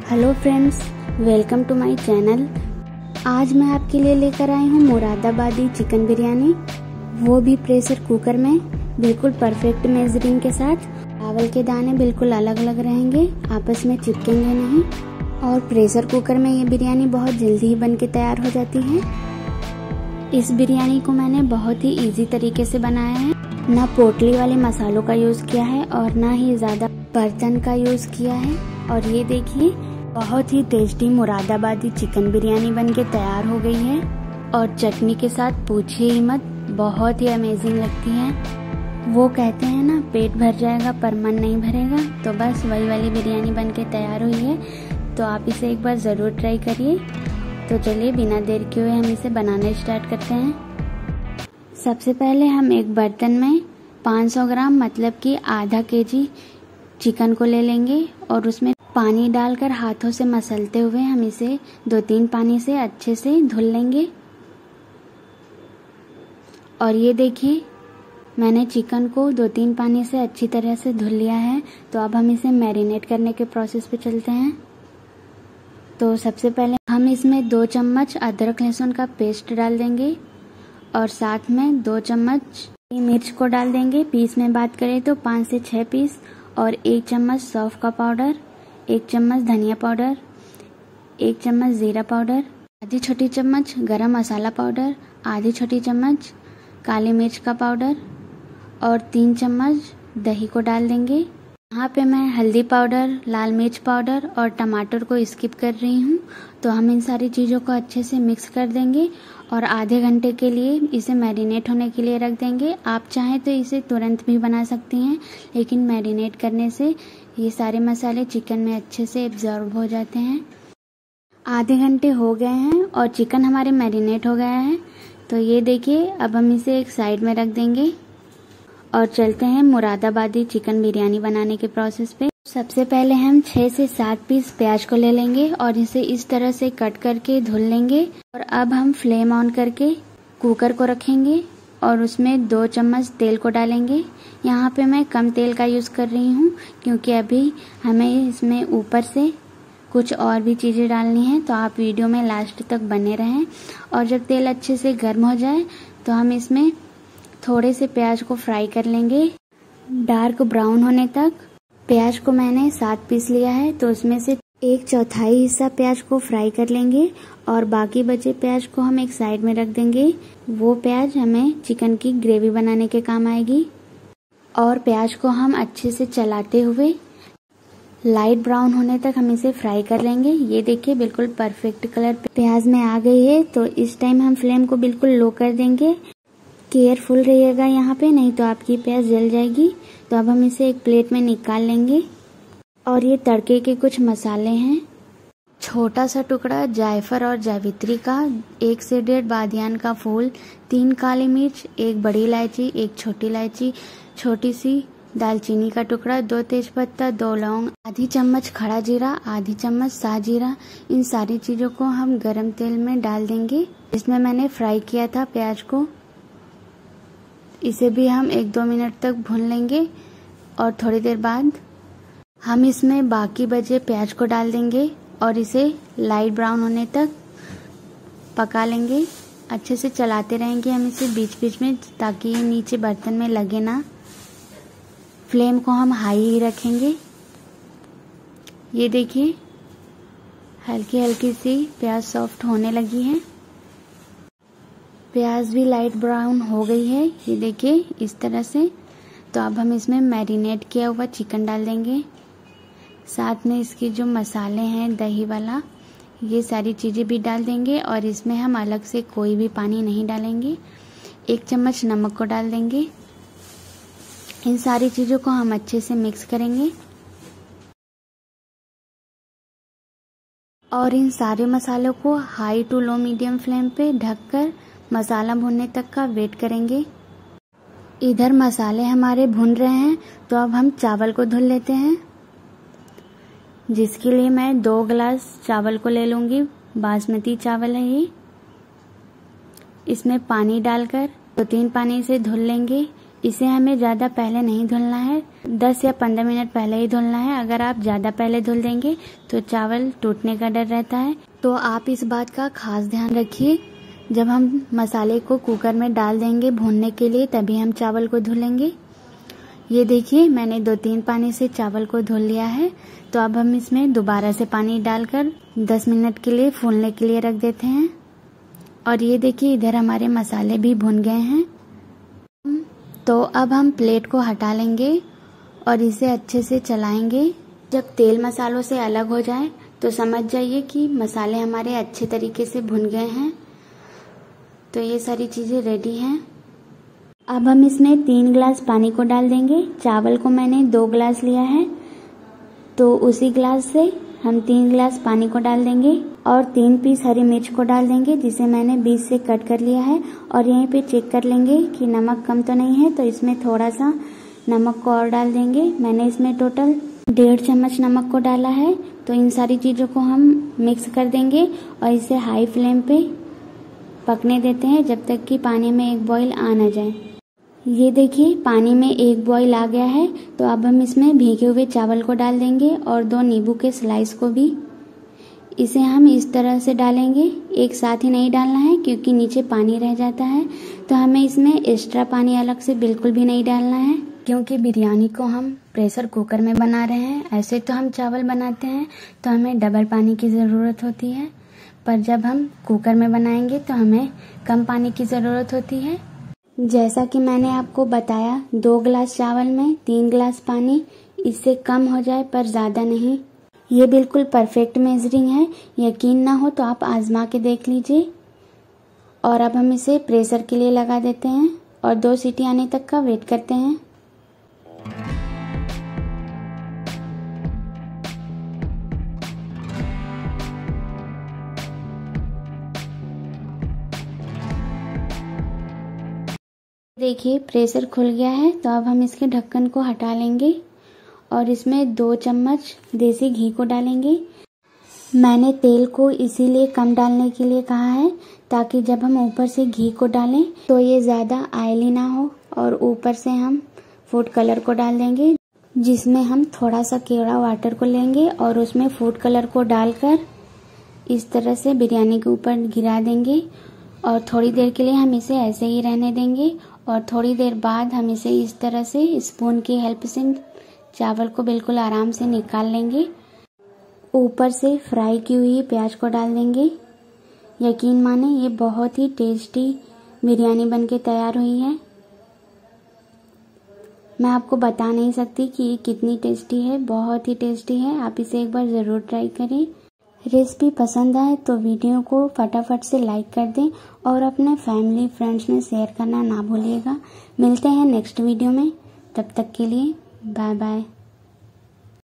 Hello friends, welcome to my channel. आज मैं आपके लिए लेकर आई हूँ मुरादाबादी चिकन बिरयानी, वो भी प्रेशर कुकर में, बिल्कुल परफेक्ट मेजरिंग के साथ। चावल के दाने बिल्कुल अलग अलग रहेंगे, आपस में चिपकेंगे नहीं। और प्रेशर कुकर में ये बिरयानी बहुत जल्दी ही बन के तैयार हो जाती है। इस बिरयानी को मैंने बहुत ही इजी तरीके से बनाया है, ना पोटली वाले मसालों का यूज किया है और ना ही ज्यादा बर्तन का यूज किया है। और ये देखिए, बहुत ही टेस्टी मुरादाबादी चिकन बिरयानी बनके तैयार हो गई है। और चटनी के साथ पूछिए ही मत, बहुत ही अमेजिंग लगती है। वो कहते हैं ना, पेट भर जाएगा पर मन नहीं भरेगा, तो बस वही वाली बिरयानी बनके तैयार हुई है। तो आप इसे एक बार ज़रूर ट्राई करिए। तो चलिए बिना देर किए हुए हम इसे बनाना स्टार्ट करते हैं। सबसे पहले हम एक बर्तन में 500 ग्राम मतलब कि आधा केजी चिकन को ले लेंगे और उसमें पानी डालकर हाथों से मसलते हुए हम इसे 2-3 पानी से अच्छे से धुल लेंगे। और ये देखिए, मैंने चिकन को 2-3 पानी से अच्छी तरह से धुल लिया है। तो अब हम इसे मैरिनेट करने के प्रोसेस पे चलते हैं। तो सबसे पहले हम इसमें 2 चम्मच अदरक लहसुन का पेस्ट डाल देंगे और साथ में 2 चम्मच मिर्च को डाल देंगे। पीस में बात करें तो 5 से 6 पीस। और 1 चम्मच सौंफ का पाउडर, 1 चम्मच धनिया पाउडर, 1 चम्मच जीरा पाउडर, आधी छोटी चम्मच गरम मसाला पाउडर, आधी छोटी चम्मच काली मिर्च का पाउडर और 3 चम्मच दही को डाल देंगे। यहाँ पे मैं हल्दी पाउडर, लाल मिर्च पाउडर और टमाटर को स्किप कर रही हूँ। तो हम इन सारी चीज़ों को अच्छे से मिक्स कर देंगे और आधे घंटे के लिए इसे मैरिनेट होने के लिए रख देंगे। आप चाहें तो इसे तुरंत भी बना सकती हैं, लेकिन मैरिनेट करने से ये सारे मसाले चिकन में अच्छे से एब्जॉर्ब हो जाते हैं। आधे घंटे हो गए हैं और चिकन हमारे मैरिनेट हो गया है। तो ये देखिए, अब हम इसे एक साइड में रख देंगे और चलते हैं मुरादाबादी चिकन बिरयानी बनाने के प्रोसेस पे। सबसे पहले हम 6 से 7 पीस प्याज को ले लेंगे और इसे इस तरह से कट करके धुल लेंगे। और अब हम फ्लेम ऑन करके कुकर को रखेंगे और उसमें 2 चम्मच तेल को डालेंगे। यहाँ पे मैं कम तेल का यूज़ कर रही हूँ, क्योंकि अभी हमें इसमें ऊपर से कुछ और भी चीज़ें डालनी हैं। तो आप वीडियो में लास्ट तक बने रहें। और जब तेल अच्छे से गर्म हो जाए तो हम इसमें थोड़े से प्याज को फ्राई कर लेंगे डार्क ब्राउन होने तक। प्याज को मैंने 7 पीस लिया है, तो उसमें से 1/4 हिस्सा प्याज को फ्राई कर लेंगे और बाकी बचे प्याज को हम एक साइड में रख देंगे। वो प्याज हमें चिकन की ग्रेवी बनाने के काम आएगी। और प्याज को हम अच्छे से चलाते हुए लाइट ब्राउन होने तक हम इसे फ्राई कर लेंगे। ये देखिए, बिल्कुल परफेक्ट कलर प्याज में आ गई है। तो इस टाइम हम फ्लेम को बिल्कुल लो कर देंगे। केयरफुल रहिएगा यहाँ पे, नहीं तो आपकी प्याज जल जाएगी। तो अब हम इसे एक प्लेट में निकाल लेंगे। और ये तड़के के कुछ मसाले हैं। छोटा सा टुकड़ा जायफल और जावित्री का, 1 से 1.5 बादियान का फूल, 3 काली मिर्च, 1 बड़ी इलायची, 1 छोटी इलायची, छोटी सी दालचीनी का टुकड़ा, 2 तेजपत्ता, 2 लौंग, आधी चम्मच खड़ा जीरा, आधी चम्मच साजीरा। इन सारी चीज़ों को हम गरम तेल में डाल देंगे, जिसमें मैंने फ्राई किया था प्याज को। इसे भी हम 1-2 मिनट तक भून लेंगे और थोड़ी देर बाद हम इसमें बाकी बचे प्याज को डाल देंगे और इसे लाइट ब्राउन होने तक पका लेंगे। अच्छे से चलाते रहेंगे हम इसे बीच बीच में, ताकि ये नीचे बर्तन में लगे ना। फ्लेम को हम हाई ही रखेंगे। ये देखिए, हल्की हल्की सी प्याज सॉफ्ट होने लगी है। प्याज भी लाइट ब्राउन हो गई है, ये देखिए इस तरह से। तो अब हम इसमें मैरिनेट किया हुआ चिकन डाल देंगे, साथ में इसके जो मसाले हैं, दही वाला, ये सारी चीज़ें भी डाल देंगे। और इसमें हम अलग से कोई भी पानी नहीं डालेंगे। 1 चम्मच नमक को डाल देंगे। इन सारी चीज़ों को हम अच्छे से मिक्स करेंगे और इन सारे मसालों को high to low medium flame पे ढककर मसाला भुनने तक का वेट करेंगे। इधर मसाले हमारे भुन रहे हैं, तो अब हम चावल को धुल लेते हैं, जिसके लिए मैं 2 गिलास चावल को ले लूँगी। बासमती चावल है ये। इसमें पानी डालकर 2-3 पानी से धुल लेंगे। इसे हमें ज़्यादा पहले नहीं धुलना है, 10 या 15 मिनट पहले ही धुलना है। अगर आप ज़्यादा पहले धुल देंगे तो चावल टूटने का डर रहता है। तो आप इस बात का खास ध्यान रखिए, जब हम मसाले को कुकर में डाल देंगे भूनने के लिए तभी हम चावल को धुलेंगे। ये देखिए मैंने 2-3 पानी से चावल को धुल लिया है। तो अब हम इसमें दोबारा से पानी डालकर 10 मिनट के लिए फूलने के लिए रख देते हैं। और ये देखिए इधर हमारे मसाले भी भुन गए हैं। तो अब हम प्लेट को हटा लेंगे और इसे अच्छे से चलाएंगे। जब तेल मसालों से अलग हो जाए तो समझ जाइए कि मसाले हमारे अच्छे तरीके से भुन गए हैं। तो ये सारी चीज़ें रेडी हैं। अब हम इसमें 3 गिलास पानी को डाल देंगे। चावल को मैंने 2 गिलास लिया है, तो उसी गिलास से हम 3 गिलास पानी को डाल देंगे और 3 पीस हरी मिर्च को डाल देंगे, जिसे मैंने बीच से कट कर लिया है। और यहीं पे चेक कर लेंगे कि नमक कम तो नहीं है, तो इसमें थोड़ा सा नमक को और डाल देंगे। मैंने इसमें टोटल 1.5 चम्मच नमक को डाला है। तो इन सारी चीज़ों को हम मिक्स कर देंगे और इसे हाई फ्लेम पे पकने देते हैं जब तक कि पानी में एक बॉईल आ ना जाए। ये देखिए पानी में एक बॉईल आ गया है। तो अब हम इसमें भीगे हुए चावल को डाल देंगे और 2 नींबू के स्लाइस को भी। इसे हम इस तरह से डालेंगे, एक साथ ही नहीं डालना है क्योंकि नीचे पानी रह जाता है। तो हमें इसमें एक्स्ट्रा पानी अलग से बिल्कुल भी नहीं डालना है, क्योंकि बिरयानी को हम प्रेशर कुकर में बना रहे हैं। ऐसे तो हम चावल बनाते हैं तो हमें डबल पानी की ज़रूरत होती है, पर जब हम कुकर में बनाएंगे तो हमें कम पानी की ज़रूरत होती है। जैसा कि मैंने आपको बताया 2 गिलास चावल में 3 गिलास पानी, इससे कम हो जाए पर ज़्यादा नहीं। ये बिल्कुल परफेक्ट मेजरिंग है। यकीन ना हो तो आप आजमा के देख लीजिए। और अब हम इसे प्रेशर के लिए लगा देते हैं और 2 सीटी आने तक का वेट करते हैं। देखिए प्रेशर खुल गया है। तो अब हम इसके ढक्कन को हटा लेंगे और इसमें 2 चम्मच देसी घी को डालेंगे। मैंने तेल को इसीलिए कम डालने के लिए कहा है ताकि जब हम ऊपर से घी को डालें तो ये ज़्यादा ऑयली ना हो। और ऊपर से हम फूड कलर को डाल देंगे, जिसमें हम थोड़ा सा केवड़ा वाटर को लेंगे और उसमें फूड कलर को डालकर इस तरह से बिरयानी के ऊपर गिरा देंगे। और थोड़ी देर के लिए हम इसे ऐसे ही रहने देंगे और थोड़ी देर बाद हम इसे इस तरह से स्पून की हेल्प से चावल को बिल्कुल आराम से निकाल लेंगे। ऊपर से फ्राई की हुई प्याज को डाल देंगे। यकीन माने ये बहुत ही टेस्टी बिरयानी बनके तैयार हुई है। मैं आपको बता नहीं सकती कि ये कितनी टेस्टी है, बहुत ही टेस्टी है। आप इसे एक बार ज़रूर ट्राई करें। रेसिपी पसंद आए तो वीडियो को फटाफट से लाइक कर दें और अपने फैमिली फ्रेंड्स में शेयर करना ना भूलिएगा। मिलते हैं नेक्स्ट वीडियो में, तब तक के लिए बाय बाय।